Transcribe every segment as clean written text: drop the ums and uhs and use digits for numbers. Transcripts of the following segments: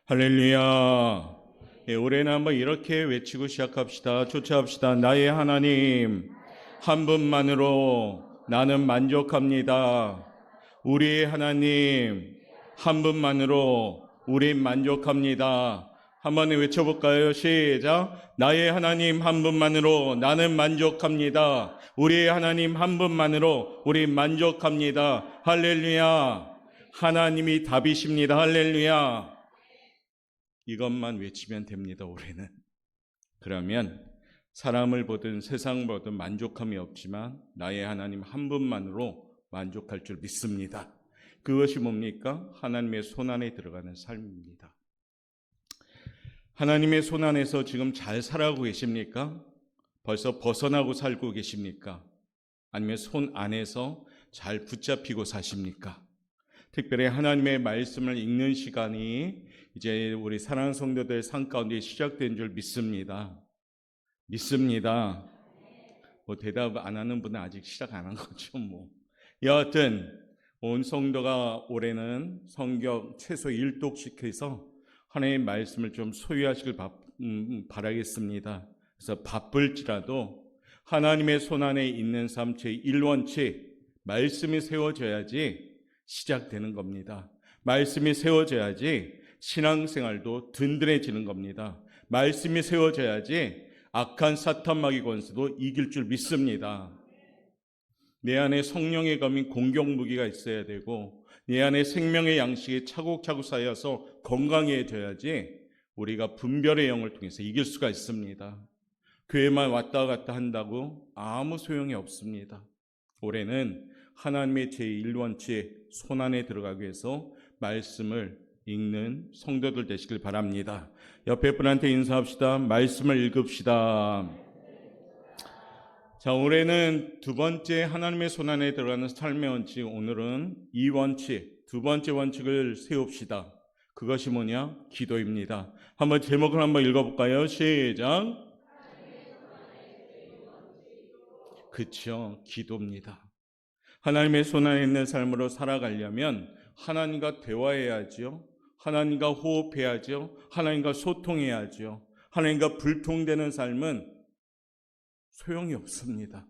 할렐루야. 올해는 한번 이렇게 외치고 시작합시다. 조차합시다. 나의 하나님 한 분만으로 나는 만족합니다. 우리의 하나님 한 분만으로 우린 만족합니다. 한번 외쳐볼까요? 시작. 나의 하나님 한 분만으로 나는 만족합니다. 우리의 하나님 한 분만으로 우린 만족합니다. 할렐루야. 하나님이 답이십니다. 할렐루야. 이것만 외치면 됩니다. 올해는. 그러면 사람을 보든 세상을 보든 만족함이 없지만 나의 하나님 한 분만으로 만족할 줄 믿습니다. 그것이 뭡니까? 하나님의 손안에 들어가는 삶입니다. 하나님의 손안에서 지금 잘 살아가고 계십니까? 벌써 벗어나고 살고 계십니까? 아니면 손 안에서 잘 붙잡히고 사십니까? 특별히 하나님의 말씀을 읽는 시간이 이제 우리 사랑하는 성도들 삶 가운데 시작된 줄 믿습니다. 믿습니다. 대답 안 하는 분은 아직 시작 안 한 거죠. 여하튼 온 성도가 올해는 성경 최소 1독씩 해서 하나님의 말씀을 좀 소유하시길 바라겠습니다. 그래서 바쁠지라도 하나님의 손안에 있는 삶 제1원칙 말씀이 세워져야지 시작되는 겁니다. 말씀이 세워져야지 신앙생활도 든든해지는 겁니다. 말씀이 세워져야지 악한 사탄 마귀 권세도 이길 줄 믿습니다. 내 안에 성령의 검인 공격 무기가 있어야 되고 내 안에 생명의 양식이 차곡차곡 쌓여서 건강해져야지 우리가 분별의 영을 통해서 이길 수가 있습니다. 교회만 왔다 갔다 한다고 아무 소용이 없습니다. 올해는 하나님의 제1원칙 손안에 들어가기 위해서 말씀을 읽는 성도들 되시길 바랍니다. 옆에 분한테 인사합시다. 말씀을 읽읍시다. 자, 올해는 두 번째 하나님의 손안에 들어가는 삶의 원칙, 오늘은 이 원칙, 두 번째 원칙을 세웁시다. 그것이 뭐냐? 기도입니다. 한번 제목을 한번 읽어볼까요? 시작. 그쵸, 기도입니다. 하나님의 손안에 있는 삶으로 살아가려면 하나님과 대화해야죠. 하나님과 호흡해야죠. 하나님과 소통해야죠. 하나님과 불통되는 삶은 소용이 없습니다.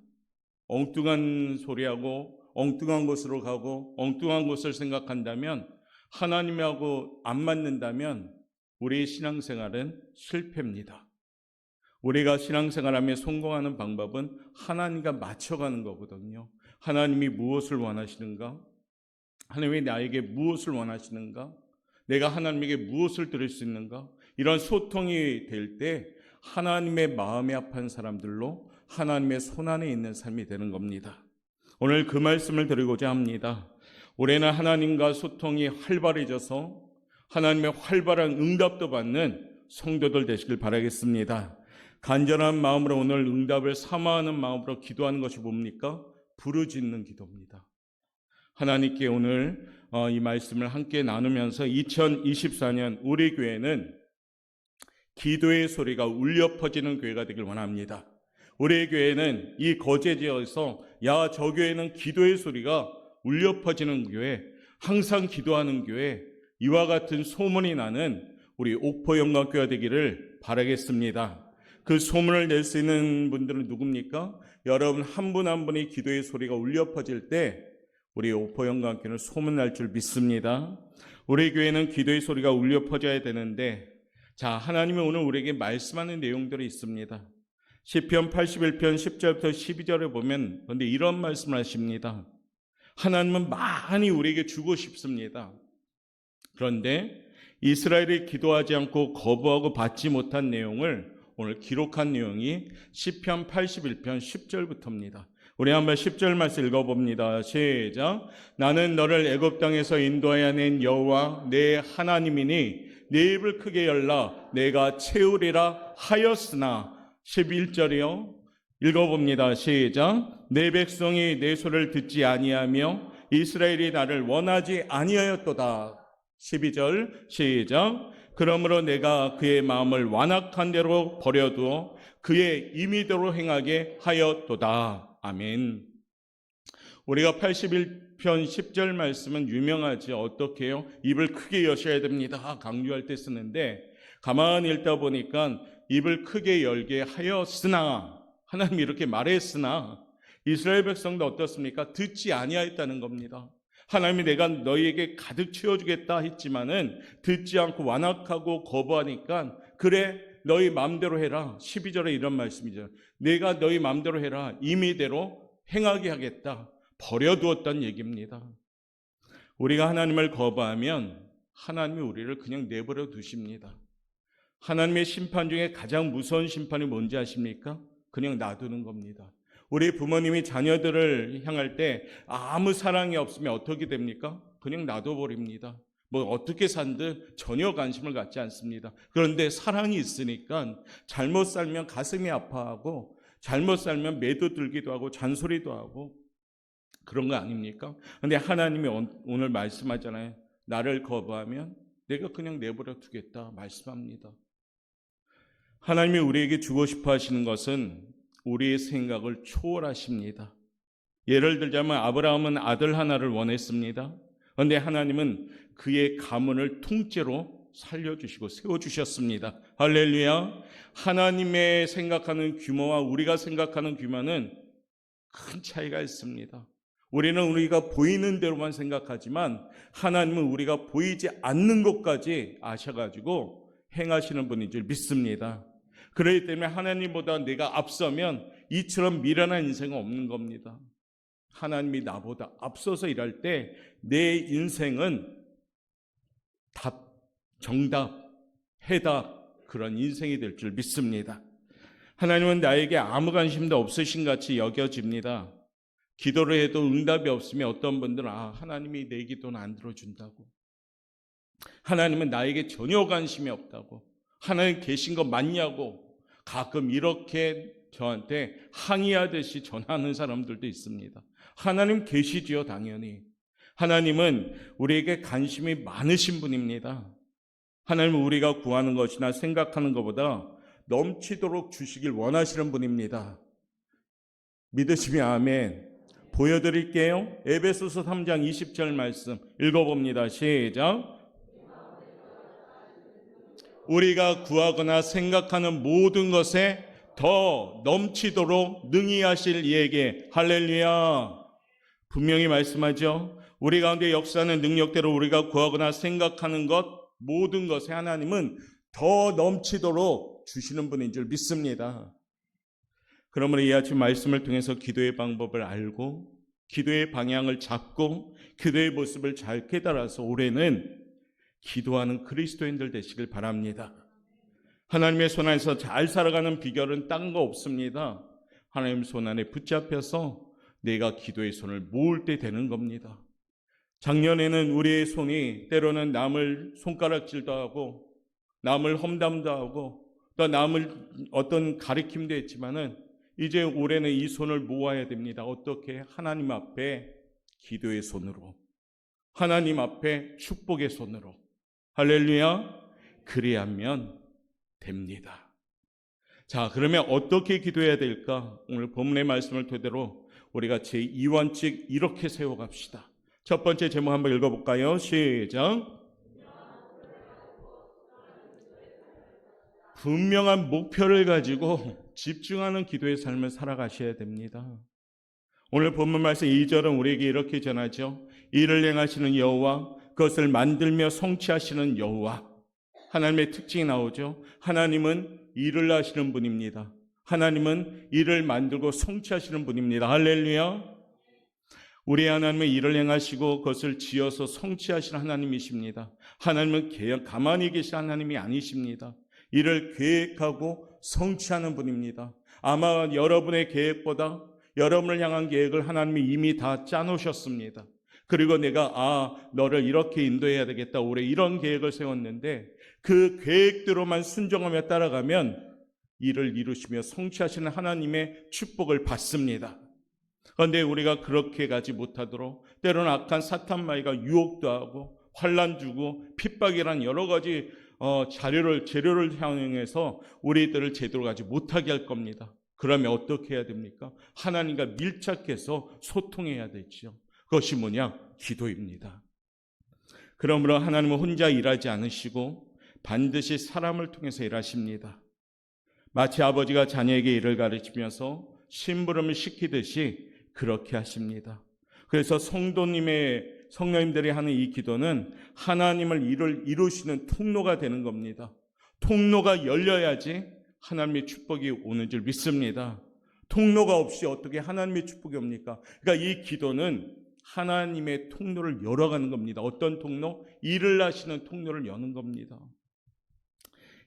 엉뚱한 소리하고 엉뚱한 곳으로 가고 엉뚱한 곳을 생각한다면 하나님하고 안 맞는다면 우리의 신앙생활은 실패입니다. 우리가 신앙생활하며 성공하는 방법은 하나님과 맞춰가는 거거든요. 하나님이 무엇을 원하시는가? 하나님이 나에게 무엇을 원하시는가? 내가 하나님에게 무엇을 드릴 수 있는가? 이런 소통이 될 때 하나님의 마음에 합한 사람들로 하나님의 손안에 있는 삶이 되는 겁니다. 오늘 그 말씀을 드리고자 합니다. 올해는 하나님과 소통이 활발해져서 하나님의 활발한 응답도 받는 성도들 되시길 바라겠습니다. 간절한 마음으로 오늘 응답을 사모하는 마음으로 기도하는 것이 뭡니까? 부르짖는 기도입니다. 하나님께 오늘 이 말씀을 함께 나누면서 2024년 우리 교회는 기도의 소리가 울려 퍼지는 교회가 되길 원합니다. 우리 교회는 이 거제지에서 야, 저 교회는 기도의 소리가 울려 퍼지는 교회, 항상 기도하는 교회, 이와 같은 소문이 나는 우리 옥포영광교회가 되기를 바라겠습니다. 그 소문을 낼 수 있는 분들은 누굽니까? 여러분 한 분 한 분이 기도의 소리가 울려 퍼질 때 우리 옥포영광교회는 소문날 줄 믿습니다. 우리 교회는 기도의 소리가 울려 퍼져야 되는데, 자, 하나님이 오늘 우리에게 말씀하는 내용들이 있습니다. 시편 81편 10절부터 12절에 보면 그런데 이런 말씀을 하십니다. 하나님은 많이 우리에게 주고 싶습니다. 그런데 이스라엘이 기도하지 않고 거부하고 받지 못한 내용을 오늘 기록한 내용이 시편 81편 10절부터입니다. 우리 한번 10절 말씀 읽어봅니다. 시작. 나는 너를 애굽 땅에서 인도하여 낸 여호와 내 하나님이니 내 입을 크게 열라 내가 채우리라 하였으나 11절이요. 읽어봅니다. 시작. 내 백성이 내 소리를 듣지 아니하며 이스라엘이 나를 원하지 아니하였도다. 12절 시작. 그러므로 내가 그의 마음을 완악한 대로 버려두어 그의 임의대로 행하게 하였도다. 아멘. 우리가 81편 10절 말씀은 유명하죠. 어떻게 해요? 입을 크게 여셔야 됩니다. 강조할 때 쓰는데 가만히 읽다 보니까 입을 크게 열게 하였으나, 하나님이 이렇게 말했으나 이스라엘 백성도 어떻습니까? 듣지 아니하였다는 겁니다. 하나님이 내가 너희에게 가득 채워주겠다 했지만은 듣지 않고 완악하고 거부하니까 그래 너희 마음대로 해라. 12절에 이런 말씀이죠. 내가 너희 마음대로 해라. 임의대로 행하게 하겠다. 버려두었다는 얘기입니다. 우리가 하나님을 거부하면 하나님이 우리를 그냥 내버려 두십니다. 하나님의 심판 중에 가장 무서운 심판이 뭔지 아십니까? 그냥 놔두는 겁니다. 우리 부모님이 자녀들을 향할 때 아무 사랑이 없으면 어떻게 됩니까? 그냥 놔둬버립니다. 뭐 어떻게 산듯 전혀 관심을 갖지 않습니다. 그런데 사랑이 있으니까 잘못 살면 가슴이 아파하고 잘못 살면 매도 들기도 하고 잔소리도 하고 그런 거 아닙니까? 그런데 하나님이 오늘 말씀하잖아요. 나를 거부하면 내가 그냥 내버려 두겠다 말씀합니다. 하나님이 우리에게 주고 싶어 하시는 것은 우리의 생각을 초월하십니다. 예를 들자면 아브라함은 아들 하나를 원했습니다. 그런데 하나님은 그의 가문을 통째로 살려주시고 세워주셨습니다. 할렐루야. 하나님의 생각하는 규모와 우리가 생각하는 규모는 큰 차이가 있습니다. 우리는 우리가 보이는 대로만 생각하지만 하나님은 우리가 보이지 않는 것까지 아셔가지고 행하시는 분인 줄 믿습니다. 그렇기 때문에 하나님보다 내가 앞서면 이처럼 미련한 인생은 없는 겁니다. 하나님이 나보다 앞서서 일할 때 내 인생은 답, 정답, 해답 그런 인생이 될 줄 믿습니다. 하나님은 나에게 아무 관심도 없으신 같이 여겨집니다. 기도를 해도 응답이 없으면 어떤 분들은 하나님이 내 기도는 안 들어준다고, 하나님은 나에게 전혀 관심이 없다고, 하나님 계신 거 맞냐고 가끔 이렇게 저한테 항의하듯이 전하는 사람들도 있습니다. 하나님 계시지요, 당연히. 하나님은 우리에게 관심이 많으신 분입니다. 하나님은 우리가 구하는 것이나 생각하는 것보다 넘치도록 주시길 원하시는 분입니다. 믿으시면 아멘. 보여드릴게요. 에베소서 3장 20절 말씀 읽어봅니다. 시작. 우리가 구하거나 생각하는 모든 것에 더 넘치도록 능히 하실 이에게. 할렐루야. 분명히 말씀하죠. 우리 가운데 역사하는 능력대로 우리가 구하거나 생각하는 것 모든 것에 하나님은 더 넘치도록 주시는 분인 줄 믿습니다. 그러므로 이 아침 말씀을 통해서 기도의 방법을 알고 기도의 방향을 잡고 기도의 모습을 잘 깨달아서 올해는 기도하는 그리스도인들 되시길 바랍니다. 하나님의 손 안에서 잘 살아가는 비결은 딴 거 없습니다. 하나님 손 안에 붙잡혀서 내가 기도의 손을 모을 때 되는 겁니다. 작년에는 우리의 손이 때로는 남을 손가락질도 하고 남을 험담도 하고 또 남을 어떤 가리킴도 했지만은 이제 올해는 이 손을 모아야 됩니다. 어떻게? 하나님 앞에 기도의 손으로, 하나님 앞에 축복의 손으로. 할렐루야. 그리하면 됩니다. 자, 그러면 어떻게 기도해야 될까? 오늘 본문의 말씀을 토대로 우리가 제2원칙 이렇게 세워갑시다. 첫 번째 제목 한번 읽어볼까요? 시작. 분명한 목표를 가지고 집중하는 기도의 삶을 살아가셔야 됩니다. 오늘 본문 말씀 2절은 우리에게 이렇게 전하죠. 일을 행하시는 여호와, 그것을 만들며 성취하시는 여호와. 하나님의 특징이 나오죠. 하나님은 일을 하시는 분입니다. 하나님은 일을 만들고 성취하시는 분입니다. 할렐루야. 우리 하나님은 일을 행하시고 그것을 지어서 성취하시는 하나님이십니다. 하나님은 가만히 계신 하나님이 아니십니다. 일을 계획하고 성취하는 분입니다. 아마 여러분의 계획보다 여러분을 향한 계획을 하나님이 이미 다 짜놓으셨습니다. 그리고 내가 너를 이렇게 인도해야 되겠다, 올해 이런 계획을 세웠는데 그 계획대로만 순종하며 따라가면 일을 이루시며 성취하시는 하나님의 축복을 받습니다. 그런데 우리가 그렇게 가지 못하도록 때로는 악한 사탄마귀가 유혹도 하고 환난 주고 핍박이란 여러 가지 재료를 향해서 우리들을 제대로 가지 못하게 할 겁니다. 그러면 어떻게 해야 됩니까? 하나님과 밀착해서 소통해야 되죠. 그것이 뭐냐? 기도입니다. 그러므로 하나님은 혼자 일하지 않으시고 반드시 사람을 통해서 일하십니다. 마치 아버지가 자녀에게 일을 가르치면서 심부름을 시키듯이 그렇게 하십니다. 그래서 성도님들이 하는 이 기도는 하나님을 일을 이루시는 통로가 되는 겁니다. 통로가 열려야지 하나님의 축복이 오는 줄 믿습니다. 통로가 없이 어떻게 하나님의 축복이 옵니까? 그러니까 이 기도는 하나님의 통로를 열어가는 겁니다. 어떤 통로? 일을 하시는 통로를 여는 겁니다.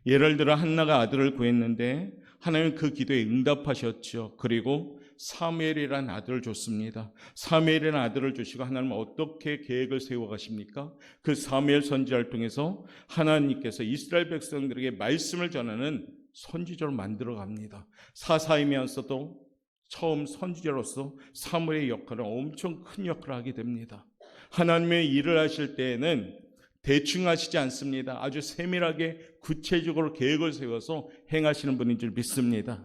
예를 들어 한나가 아들을 구했는데 하나님은 그 기도에 응답하셨죠. 그리고 사무엘이라는 아들을 줬습니다. 사무엘이라는 아들을 주시고 하나님은 어떻게 계획을 세워가십니까? 그 사무엘 선지자를 통해서 하나님께서 이스라엘 백성들에게 말씀을 전하는 선지자로 만들어갑니다. 사사이면서도 처음 선지자로서 사무엘의 역할은 엄청 큰 역할을 하게 됩니다. 하나님의 일을 하실 때에는 대충 하시지 않습니다. 아주 세밀하게 구체적으로 계획을 세워서 행하시는 분인 줄 믿습니다.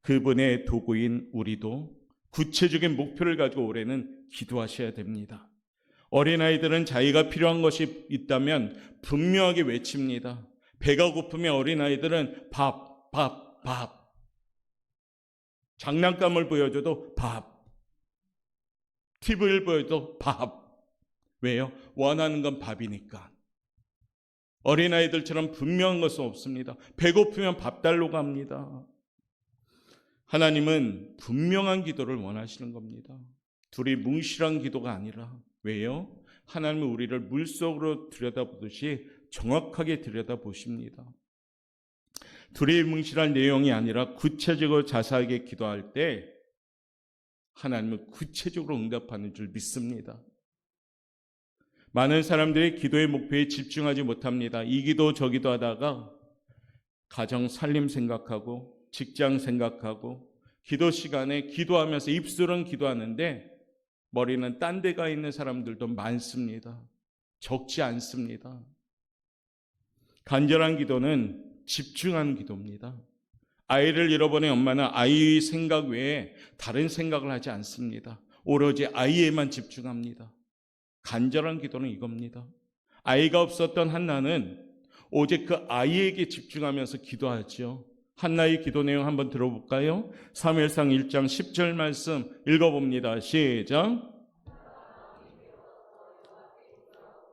그분의 도구인 우리도 구체적인 목표를 가지고 올해는 기도하셔야 됩니다. 어린아이들은 자기가 필요한 것이 있다면 분명하게 외칩니다. 배가 고프면 어린아이들은 밥, 밥, 밥. 장난감을 보여줘도 밥. TV를 보여줘도 밥. 왜요? 원하는 건 밥이니까. 어린아이들처럼 분명한 것은 없습니다. 배고프면 밥 달라고 합니다. 하나님은 분명한 기도를 원하시는 겁니다. 둘이 뭉실한 기도가 아니라. 왜요? 하나님은 우리를 물속으로 들여다보듯이 정확하게 들여다보십니다. 둘이 뭉실한 내용이 아니라 구체적으로 자세하게 기도할 때 하나님은 구체적으로 응답하는 줄 믿습니다. 많은 사람들이 기도의 목표에 집중하지 못합니다. 이 기도 저 기도 하다가 가정 살림 생각하고 직장 생각하고 기도 시간에 기도하면서 입술은 기도하는데 머리는 딴 데 가 있는 사람들도 많습니다. 적지 않습니다. 간절한 기도는 집중하는 기도입니다. 아이를 잃어버린 엄마는 아이 생각 외에 다른 생각을 하지 않습니다. 오로지 아이에만 집중합니다. 간절한 기도는 이겁니다. 아이가 없었던 한나는 오직 그 아이에게 집중하면서 기도하죠. 한나의 기도 내용 한번 들어볼까요? 사무엘상 1장 10절 말씀 읽어봅니다. 시작.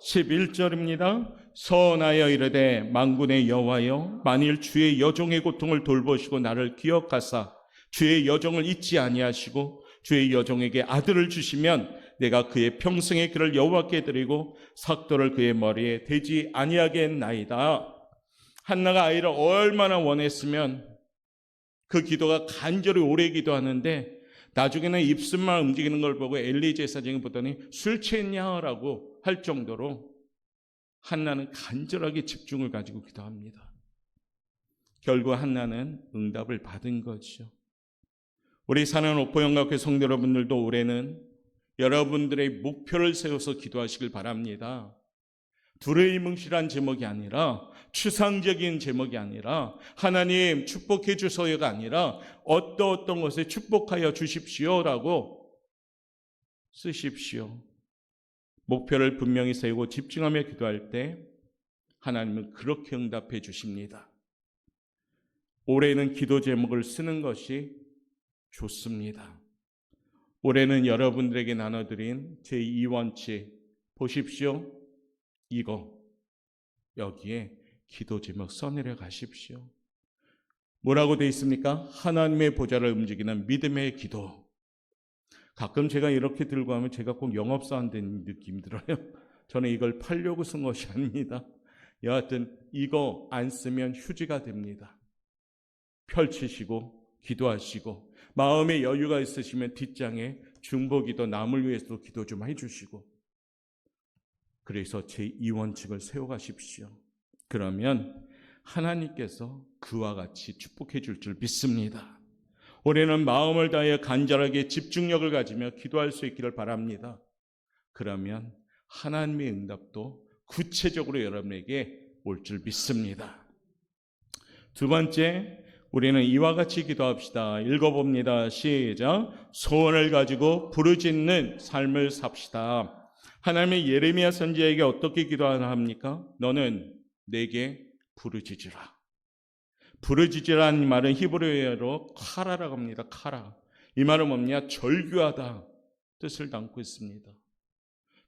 11절입니다. 선하여 이르되 만군의 여호와여 만일 주의 여종의 고통을 돌보시고 나를 기억하사 주의 여종을 잊지 아니하시고 주의 여종에게 아들을 주시면 내가 그의 평생의 그를 여호와께 드리고 삭도를 그의 머리에 대지 아니하겠나이다. 한나가 아이를 얼마나 원했으면 그 기도가 간절히 오래 기도하는데 나중에는 입술만 움직이는 걸 보고 엘리 제사장이 보더니 술 취했냐라고 할 정도로 한나는 간절하게 집중을 가지고 기도합니다. 결국 한나는 응답을 받은 거죠. 우리 사는 오포영각회 성도 여러분들도 올해는 여러분들의 목표를 세워서 기도하시길 바랍니다. 두루뭉실한 제목이 아니라 추상적인 제목이 아니라 하나님 축복해 주소서가 아니라 어떤 것에 축복하여 주십시오라고 쓰십시오. 목표를 분명히 세우고 집중하며 기도할 때 하나님은 그렇게 응답해 주십니다. 올해는 기도 제목을 쓰는 것이 좋습니다. 올해는 여러분들에게 나눠드린 제2원칙 보십시오. 이거 여기에 기도 제목 써내려 가십시오. 뭐라고 되어 있습니까? 하나님의 보좌를 움직이는 믿음의 기도. 가끔 제가 이렇게 들고 하면 제가 꼭 영업사원 된 느낌이 들어요. 저는 이걸 팔려고 쓴 것이 아닙니다. 여하튼 이거 안 쓰면 휴지가 됩니다. 펼치시고 기도하시고 마음에 여유가 있으시면 뒷장에 중보기도 남을 위해서도 기도 좀 해주시고 그래서 제2원칙을 세워가십시오. 그러면 하나님께서 그와 같이 축복해 줄 줄 믿습니다. 올해는 마음을 다해 간절하게 집중력을 가지며 기도할 수 있기를 바랍니다. 그러면 하나님의 응답도 구체적으로 여러분에게 올 줄 믿습니다. 두 번째, 우리는 이와 같이 기도합시다. 읽어봅니다. 시작. 소원을 가지고 부르짖는 삶을 삽시다. 하나님의 예레미야 선지자에게 어떻게 기도하나 합니까? 너는 내게 부르짖으라. 부르짖으라는 말은 히브리어로 카라라고 합니다. 카라. 이 말은 뭐냐? 절규하다 뜻을 담고 있습니다.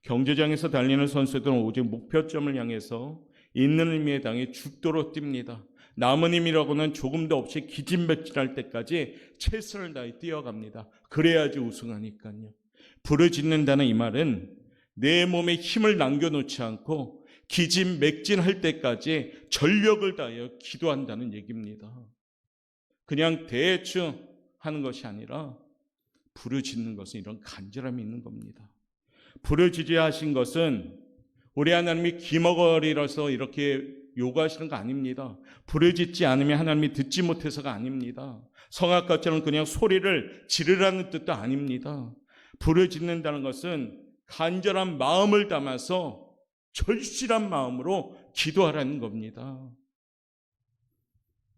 경주장에서 달리는 선수들은 오직 목표점을 향해서 있는 힘에 당해 죽도록 뜁니다. 남은 힘이라고는 조금도 없이 기진맥진할 때까지 최선을 다해 뛰어갑니다. 그래야지 우승하니까요. 부르짖는다는 이 말은 내 몸에 힘을 남겨놓지 않고 기진맥진할 때까지 전력을 다하여 기도한다는 얘기입니다. 그냥 대충 하는 것이 아니라 부르짖는 것은 이런 간절함이 있는 겁니다. 부르짖으야 하신 것은 우리 하나님이 기머거리라서 이렇게 요구하시는 거 아닙니다. 부르짖지 않으면 하나님이 듣지 못해서가 아닙니다. 성악가처럼 그냥 소리를 지르라는 뜻도 아닙니다. 부르짖는다는 것은 간절한 마음을 담아서 절실한 마음으로 기도하라는 겁니다.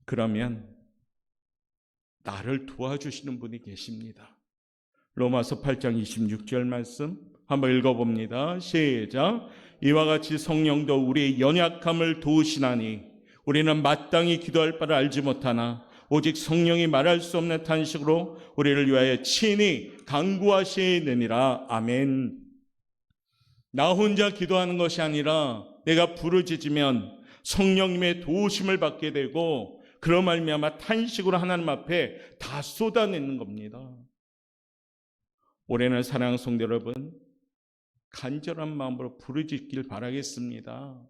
그러면 나를 도와주시는 분이 계십니다. 로마서 8장 26절 말씀 한번 읽어봅니다. 시작. 이와 같이 성령도 우리의 연약함을 도우시나니 우리는 마땅히 기도할 바를 알지 못하나 오직 성령이 말할 수 없는 탄식으로 우리를 위하여 친히 간구하시느니라. 아멘. 나 혼자 기도하는 것이 아니라 내가 부르짖으면 성령님의 도우심을 받게 되고 그로 말미암아 탄식으로 하나님 앞에 다 쏟아내는 겁니다. 올해는 사랑하는 성도 여러분, 간절한 마음으로 부르짖길 바라겠습니다.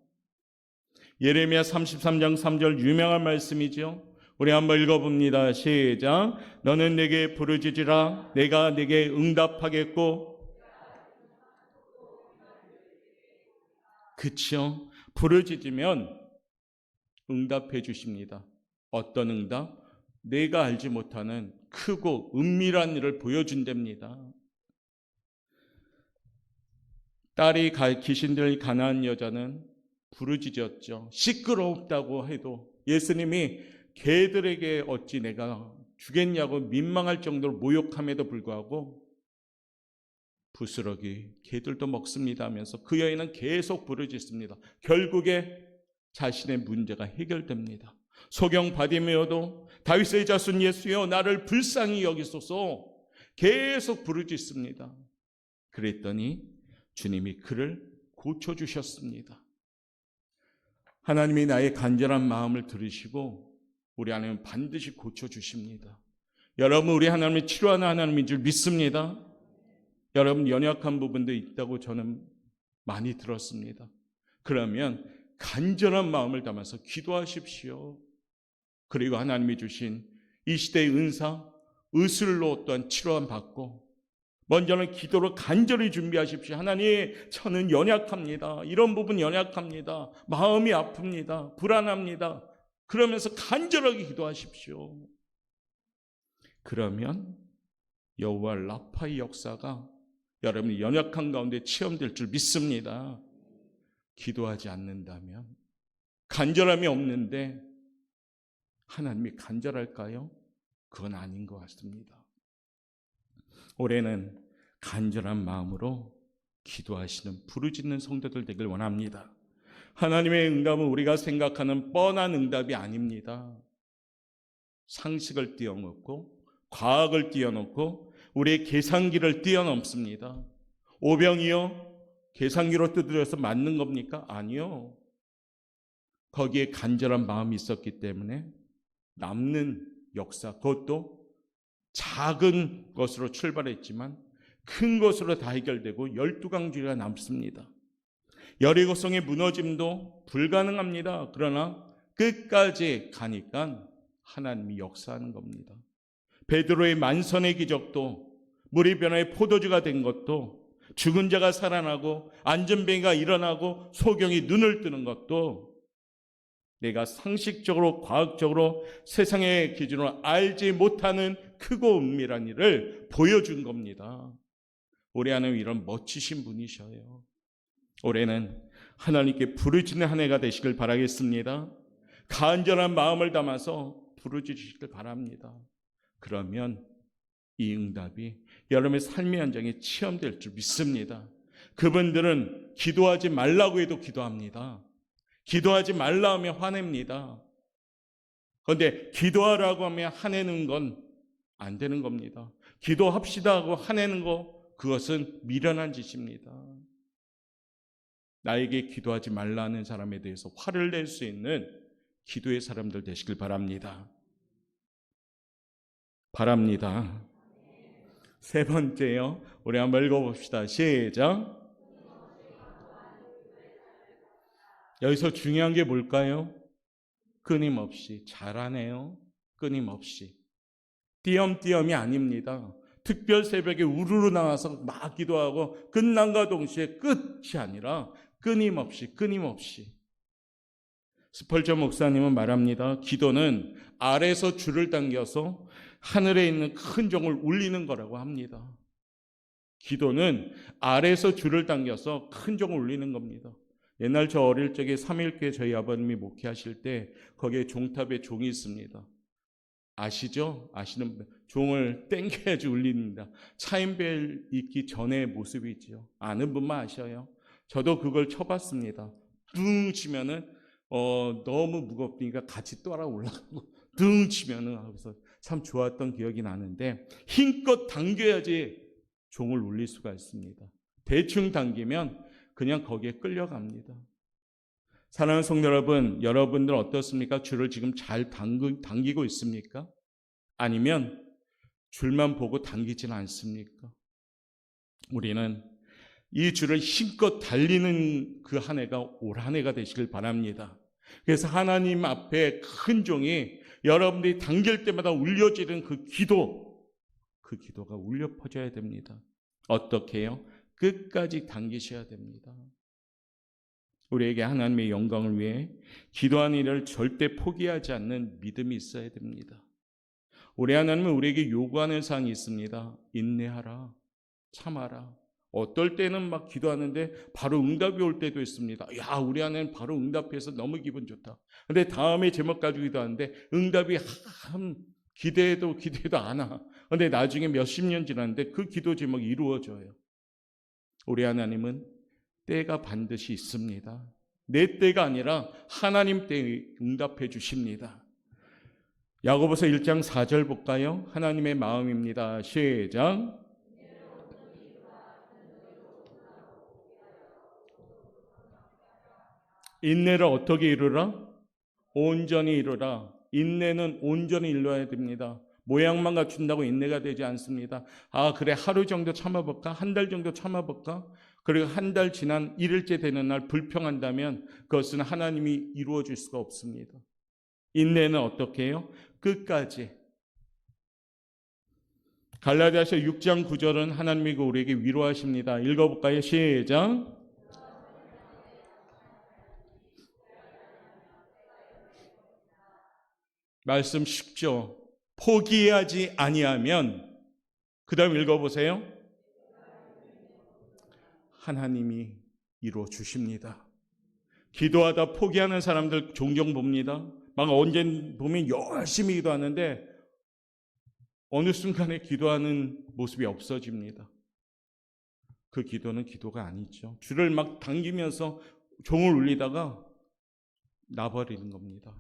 예레미야 33장 3절 유명한 말씀이죠. 우리 한번 읽어봅니다. 시작. 너는 내게 부르짖으라. 내가 내게 응답하겠고. 그쵸? 부르짖으면 응답해 주십니다. 어떤 응답? 내가 알지 못하는 크고 은밀한 일을 보여준답니다. 딸이 귀신 들린 가난한 여자는 부르짖었죠. 시끄럽다고 해도 예수님이 개들에게 어찌 내가 주겠냐고 민망할 정도로 모욕함에도 불구하고 부스러기 개들도 먹습니다 하면서 그 여인은 계속 부르짖습니다. 결국에 자신의 문제가 해결됩니다. 소경 바디메오도 다윗의 자손 예수여 나를 불쌍히 여기소서 계속 부르짖습니다. 그랬더니 주님이 그를 고쳐주셨습니다. 하나님이 나의 간절한 마음을 들으시고 우리 하나님은 반드시 고쳐주십니다. 여러분, 우리 하나님이 치료하는 하나님인 줄 믿습니다. 여러분, 연약한 부분도 있다고 저는 많이 들었습니다. 그러면 간절한 마음을 담아서 기도하십시오. 그리고 하나님이 주신 이 시대의 은사, 의술로 또한 치료함 받고 먼저는 기도로 간절히 준비하십시오. 하나님, 저는 연약합니다. 이런 부분 연약합니다. 마음이 아픕니다. 불안합니다. 그러면서 간절하게 기도하십시오. 그러면 여호와 라파의 역사가 여러분이 연약한 가운데 체험될 줄 믿습니다. 기도하지 않는다면, 간절함이 없는데 하나님이 간절할까요? 그건 아닌 것 같습니다. 올해는 간절한 마음으로 기도하시는 부르짖는 성도들 되길 원합니다. 하나님의 응답은 우리가 생각하는 뻔한 응답이 아닙니다. 상식을 뛰어넘고 과학을 뛰어넘고 우리의 계산기를 뛰어넘습니다. 오병이요? 계산기로 두드려서 맞는 겁니까? 아니요. 거기에 간절한 마음이 있었기 때문에 남는 역사, 그것도 작은 것으로 출발했지만 큰 것으로 다 해결되고 12강주가 남습니다. 여리고성의 무너짐도 불가능합니다. 그러나 끝까지 가니까 하나님이 역사하는 겁니다. 베드로의 만선의 기적도, 물이 변화의 포도주가 된 것도, 죽은 자가 살아나고 안전뱅이가 일어나고 소경이 눈을 뜨는 것도 내가 상식적으로 과학적으로 세상의 기준으로 알지 못하는 크고 은밀한 일을 보여준 겁니다. 우리 하나님 이런 멋지신 분이셔요. 올해는 하나님께 부르짖는 한 해가 되시길 바라겠습니다. 간절한 마음을 담아서 부르짖으시길 바랍니다. 그러면 이 응답이 여러분의 삶의 현장에 체험될 줄 믿습니다. 그분들은 기도하지 말라고 해도 기도합니다. 기도하지 말라 하면 화냅니다. 그런데 기도하라고 하면 화내는 건 안 되는 겁니다. 기도합시다 하고 화내는 거, 그것은 미련한 짓입니다. 나에게 기도하지 말라는 사람에 대해서 화를 낼 수 있는 기도의 사람들 되시길 바랍니다. 세 번째요. 우리 한번 읽어봅시다. 시작. 여기서 중요한 게 뭘까요? 끊임없이. 잘하네요. 끊임없이. 띄엄띄엄이 아닙니다. 특별 새벽에 우르르 나와서 막 기도하고 끝난과 동시에 끝이 아니라 끊임없이. 스펄전 목사님은 말합니다. 기도는 아래에서 줄을 당겨서 하늘에 있는 큰 종을 울리는 거라고 합니다. 기도는 아래에서 줄을 당겨서 큰 종을 울리는 겁니다. 옛날 저 어릴 적에 삼일교회 저희 아버님이 목회하실 때 거기에 종탑에 종이 있습니다. 아시죠? 아시는 종을 땡겨야지 울립니다. 차인벨 있기 전의 모습이죠. 아는 분만 아셔요. 저도 그걸 쳐봤습니다. 둥 치면은 너무 무겁으니까 같이 따라 올라가고 둥 치면은 하고서 참 좋았던 기억이 나는데 힘껏 당겨야지 종을 울릴 수가 있습니다. 대충 당기면 그냥 거기에 끌려갑니다. 사랑하는 성도 여러분, 여러분들 어떻습니까? 줄을 지금 잘 당기고 있습니까? 아니면 줄만 보고 당기지는 않습니까? 우리는 이 줄을 힘껏 달리는 그 한 해가 올 한 해가 되시길 바랍니다. 그래서 하나님 앞에 큰 종이 여러분들이 당길 때마다 울려지는 그 기도가 울려 퍼져야 됩니다. 어떻게 해요? 끝까지 당기셔야 됩니다. 우리에게 하나님의 영광을 위해 기도하는 일을 절대 포기하지 않는 믿음이 있어야 됩니다. 우리 하나님은 우리에게 요구하는 사항이 있습니다. 인내하라, 참아라. 어떨 때는 막 기도하는데 바로 응답이 올 때도 있습니다. 야, 우리 하나님 바로 응답해서 너무 기분 좋다. 근데 다음에 제목 가지고 기도하는데 응답이 기대해도 안 와. 근데 나중에 몇십 년 지났는데 그 기도 제목이 이루어져요. 우리 하나님은 때가 반드시 있습니다. 내 때가 아니라 하나님 때에 응답해 주십니다. 야고보서 1장 4절 볼까요? 하나님의 마음입니다. 시작. 인내를 어떻게 이루라? 온전히 이루라. 인내는 온전히 이루어야 됩니다. 모양만 갖춘다고 인내가 되지 않습니다. 아, 그래, 하루 정도 참아볼까? 한 달 정도 참아볼까? 그리고 한 달 지난 1일째 되는 날 불평한다면 그것은 하나님이 이루어 줄 수가 없습니다. 인내는 어떻게 해요? 끝까지. 갈라디아서 6장 9절은 하나님이 우리에게 위로하십니다. 읽어볼까요? 시작. 말씀 쉽죠? 포기하지 아니하면, 그 다음 읽어보세요. 하나님이 이루어 주십니다. 기도하다 포기하는 사람들 종종 봅니다. 막 언제 보면 열심히 기도하는데 어느 순간에 기도하는 모습이 없어집니다. 그 기도는 기도가 아니죠. 줄을 막 당기면서 종을 울리다가 나버리는 겁니다.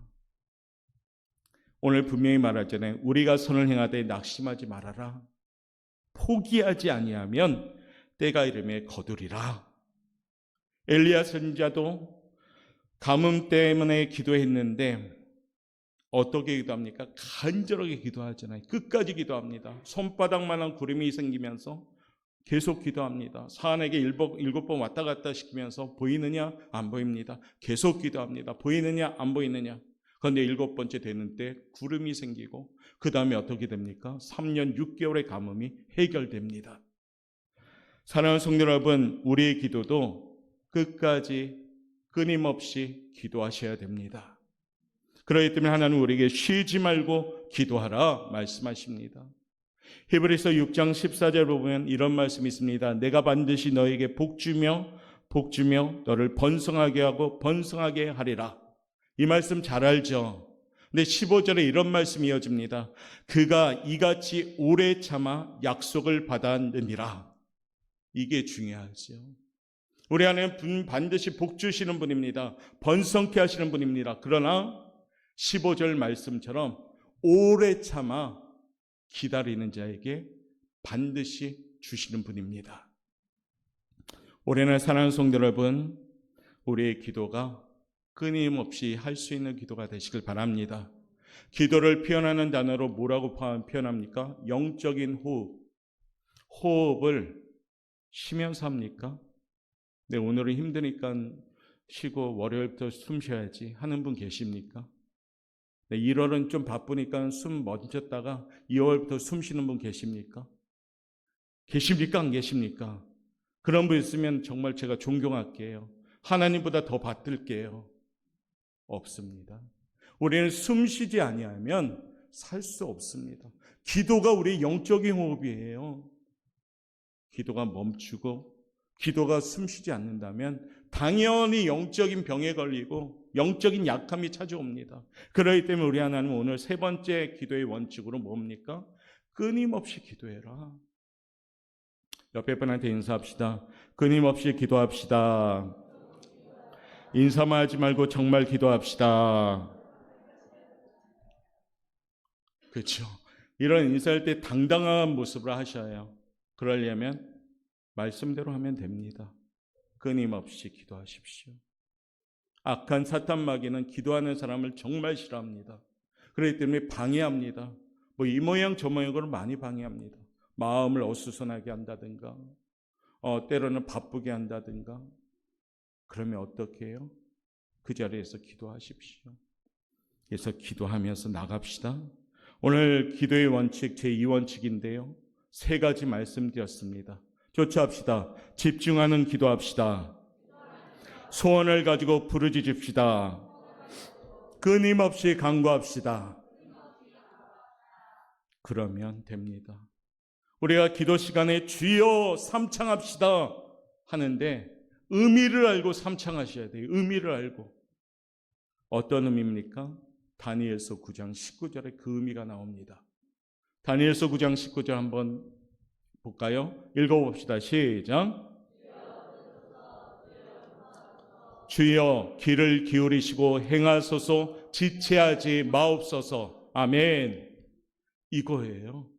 오늘 분명히 말하잖아요. 우리가 선을 행하되 낙심하지 말아라. 포기하지 아니하면 때가 이름에 거두리라. 엘리야 선지자도 가뭄 때문에 기도했는데 어떻게 기도합니까? 간절하게 기도하잖아요. 끝까지 기도합니다. 손바닥만한 구름이 생기면서 계속 기도합니다. 사안에게 7번 왔다 갔다 시키면서 보이느냐? 안 보입니다. 계속 기도합니다. 보이느냐? 안 보이느냐? 그런데 7번째 되는 때 구름이 생기고 그 다음에 어떻게 됩니까? 3년 6개월의 가뭄이 해결됩니다. 사랑하는 성도 여러분, 우리의 기도도 끝까지 끊임없이 기도하셔야 됩니다. 그렇기 때문에 하나님은 우리에게 쉬지 말고 기도하라 말씀하십니다. 히브리서 6장 14절 보면 이런 말씀이 있습니다. 내가 반드시 너에게 복주며 너를 번성하게 하고 번성하게 하리라. 이 말씀 잘 알죠? 근데 15절에 이런 말씀이 이어집니다. 그가 이같이 오래 참아 약속을 받았느니라. 이게 중요하죠. 우리 하나님은 반드시 복 주시는 분입니다. 번성케 하시는 분입니다. 그러나 15절 말씀처럼 오래 참아 기다리는 자에게 반드시 주시는 분입니다. 올해는 사랑하는 성도 여러분, 우리의 기도가 끊임없이 할 수 있는 기도가 되시길 바랍니다. 기도를 표현하는 단어로 뭐라고 표현합니까? 영적인 호흡. 호흡을 쉬면서 합니까? 네, 오늘은 힘드니까 쉬고 월요일부터 숨 쉬어야지 하는 분 계십니까? 네, 1월은 좀 바쁘니까 숨 멈췄다가 2월부터 숨 쉬는 분 계십니까? 계십니까? 안 계십니까? 그런 분 있으면 정말 제가 존경할게요. 하나님보다 더 받들게요. 없습니다. 우리는 숨 쉬지 아니하면 살 수 없습니다. 기도가 우리의 영적인 호흡이에요. 기도가 멈추고 기도가 숨 쉬지 않는다면 당연히 영적인 병에 걸리고 영적인 약함이 찾아옵니다. 그렇기 때문에 우리 하나님은 오늘 세 번째 기도의 원칙으로 뭡니까? 끊임없이 기도해라. 옆에 분한테 인사합시다. 끊임없이 기도합시다. 인사만 하지 말고 정말 기도합시다. 그렇죠. 이런 인사할 때 당당한 모습으로 하셔야 그러려면 말씀대로 하면 됩니다. 끊임없이 기도하십시오. 악한 사탄 마귀는 기도하는 사람을 정말 싫어합니다. 그렇기 때문에 방해합니다. 이 모양 저 모양으로 많이 방해합니다. 마음을 어수선하게 한다든가 때로는 바쁘게 한다든가. 그러면 어떻게 해요? 그 자리에서 기도하십시오. 그래서 기도하면서 나갑시다. 오늘 기도의 원칙 제2원칙인데요. 3가지 말씀드렸습니다. 조치합시다. 집중하는 기도합시다. 소원을 가지고 부르짖읍시다. 끊임없이 간구합시다. 그러면 됩니다. 우리가 기도 시간에 주여 삼창합시다 하는데 의미를 알고 삼창하셔야 돼요. 의미를 알고. 어떤 의미입니까? 다니엘서 9장 19절에 그 의미가 나옵니다. 다니엘서 9장 19절 한번 볼까요? 읽어봅시다. 시작. 주여 귀를 기울이시고 행하소서 지체하지 마옵소서. 아멘. 이거예요.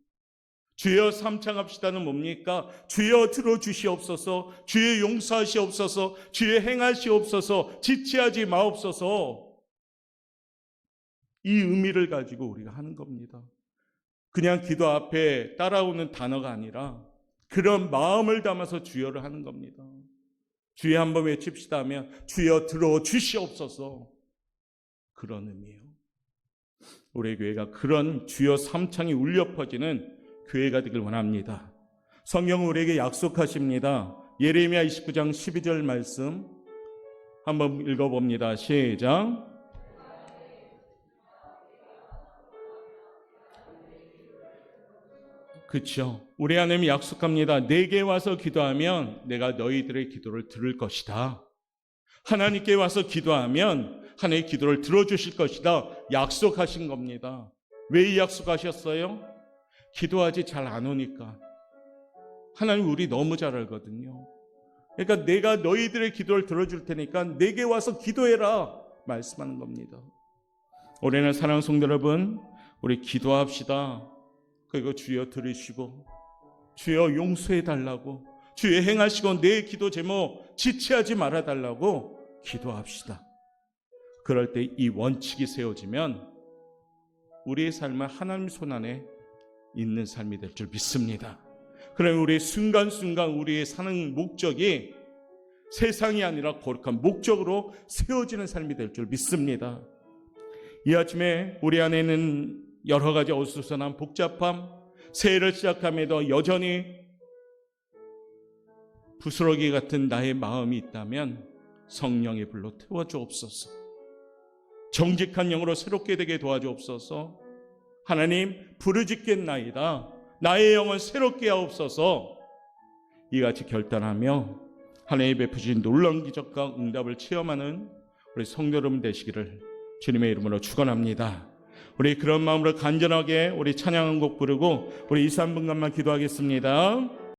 주여 삼창합시다는 뭡니까? 주여 들어주시옵소서, 주여 용서하시옵소서, 주여 행하시옵소서, 지체하지 마옵소서. 이 의미를 가지고 우리가 하는 겁니다. 그냥 기도 앞에 따라오는 단어가 아니라 그런 마음을 담아서 주여를 하는 겁니다. 주여 한번 외칩시다 하면 주여 들어주시옵소서. 그런 의미예요. 우리 교회가 그런 주여 삼창이 울려 퍼지는 교회가 되길 원합니다. 성경은 우리에게 약속하십니다. 예레미야 29장 12절 말씀 한번 읽어봅니다. 시작. 그렇죠. 우리 하나님이 약속합니다. 내게 와서 기도하면 내가 너희들의 기도를 들을 것이다. 하나님께 와서 기도하면 하나님의 기도를 들어주실 것이다. 약속하신 겁니다. 왜 이 약속하셨어요? 기도하지 잘 안 오니까. 하나님 우리 너무 잘 알거든요. 그러니까 내가 너희들의 기도를 들어줄 테니까 내게 와서 기도해라 말씀하는 겁니다. 올해는 사랑하는 성도 여러분, 우리 기도합시다. 그리고 주여 들으시고 주여 용서해달라고, 주여 행하시고 내 기도 제목 지체하지 말아달라고 기도합시다. 그럴 때 이 원칙이 세워지면 우리의 삶은 하나님 손안에 있는 삶이 될 줄 믿습니다. 그럼 우리 순간순간 우리의 사는 목적이 세상이 아니라 거룩한 목적으로 세워지는 삶이 될 줄 믿습니다. 이 아침에 우리 안에는 여러 가지 어수선한 복잡함, 새해를 시작함에도 여전히 부스러기 같은 나의 마음이 있다면 성령의 불로 태워주옵소서. 정직한 영으로 새롭게 되게 도와주옵소서. 하나님 부르짖겠나이다. 나의 영은 새롭게 하옵소서. 이같이 결단하며 하나님이 베푸신 놀라운 기적과 응답을 체험하는 우리 성도 여러분 되시기를 주님의 이름으로 축원합니다. 우리 그런 마음으로 간절하게 우리 찬양한 곡 부르고 우리 2, 3분간만 기도하겠습니다.